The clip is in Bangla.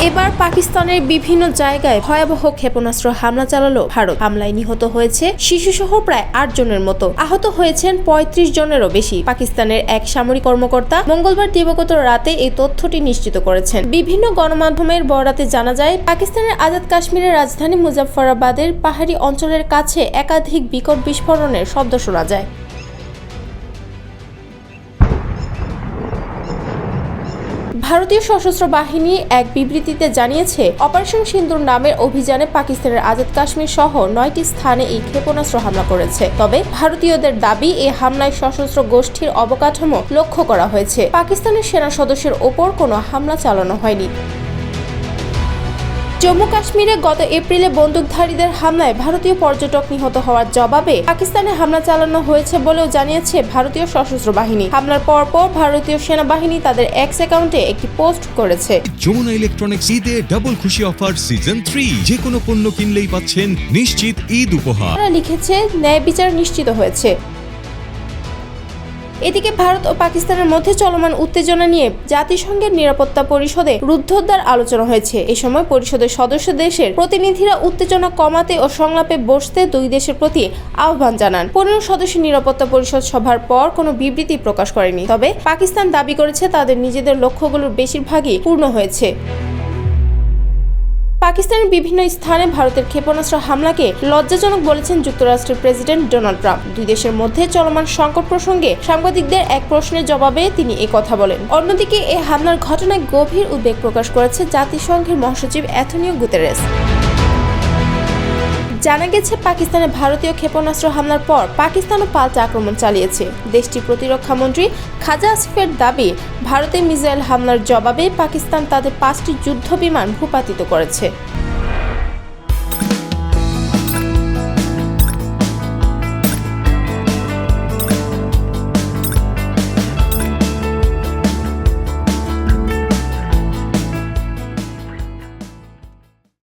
এবার পাকিস্তানের বিভিন্ন জায়গায় ভয়াবহ ক্ষেপণাস্ত্র হামলা চালালো ভারত। হামলায় নিহত হয়েছে শিশুসহ প্রায় 8 জনের মতো, আহত হয়েছেন 35 জনেরও বেশি। পাকিস্তানের এক সামরিক কর্মকর্তা মঙ্গলবার দিবাগত রাতে এই তথ্যটি নিশ্চিত করেছেন। বিভিন্ন গণমাধ্যমের বরাতে জানা যায়, পাকিস্তানের আজাদ কাশ্মীরের রাজধানী মুজাফফরাবাদের পাহাড়ি অঞ্চলের কাছে একাধিক বিকট বিস্ফোরণের শব্দ শোনা যায়। ভারতীয় সশস্ত্র বাহিনী এক বিবৃতিতে জানিয়েছে, অপারেশন সিন্দুর নামের অভিযানে পাকিস্তানের আজাদ কাশ্মীর সহ 9টি স্থানে এই ক্ষেপণাস্ত্র হামলা করেছে। তবে ভারতীয়দের দাবি, এই হামলায় সশস্ত্র গোষ্ঠীর অবকাঠামো লক্ষ্য করা হয়েছে। পাকিস্তানের সেনা সদস্যের ওপর কোনো হামলা চালানো হয়নি। জম্মু কাশ্মীরে গত এপ্রিলে বন্দুকধারীদের হামলায় ভারতীয় পর্যটক নিহত হওয়ার জবাবে পাকিস্তানে হামলা চালানো হয়েছে বলেও জানিয়েছে ভারতীয় সশস্ত্র বাহিনী। হামলার পরপর ভারতীয় সেনাবাহিনী তাদের এক্স অ্যাকাউন্টে একটি পোস্ট করেছে। যমুনা ইলেকট্রনিক্স ঈদে ডাবল খুশি অফার সিজন 3, যে কোনো পণ্য কিনলেই পাচ্ছেন নিশ্চিত ঈদ উপহার। তারা লিখেছে, ন্যায় বিচার নিশ্চিত হয়েছে। এদিকে ভারত ও পাকিস্তানের মধ্যে চলমান উত্তেজনা নিয়ে জাতিসংঘের নিরাপত্তা পরিষদে রুদ্ধদ্বার আলোচনা হয়েছে। এ সময় পরিষদের সদস্য দেশের প্রতিনিধিরা উত্তেজনা কমাতে ও সংলাপে বসতে দুই দেশের প্রতি আহ্বান জানান। 15 সদস্য নিরাপত্তা পরিষদ সভার পর কোনো বিবৃতি প্রকাশ করেনি। তবে পাকিস্তান দাবি করেছে, তাদের নিজেদের লক্ষ্যগুলোর বেশিরভাগই পূর্ণ হয়েছে। পাকিস্তানের বিভিন্ন স্থানে ভারতের ক্ষেপণাস্ত্র হামলাকে লজ্জাজনক বলেছেন যুক্তরাষ্ট্রের প্রেসিডেন্ট ডোনাল্ড ট্রাম্প। দুই দেশের মধ্যে চলমান সংকট প্রসঙ্গে সাংবাদিকদের এক প্রশ্নের জবাবে তিনি কথা বলেন। অন্যদিকে এই হামলার ঘটনায় গভীর উদ্বেগ প্রকাশ করেছে জাতিসংঘের মহাসচিব অ্যান্টোনিও গুতেরেস। জানা গেছে, পাকিস্তানে ভারতীয় ক্ষেপণাস্ত্র হামলার পর পাকিস্তানও পাল্টা আক্রমণ চালিয়েছে। দেশটির প্রতিরক্ষা মন্ত্রী খাজা আসিফের দাবি, ভারতের মিসাইল হামলার জবাবে পাকিস্তান তাদের 5টি যুদ্ধ বিমান ভূপাতিত করেছে।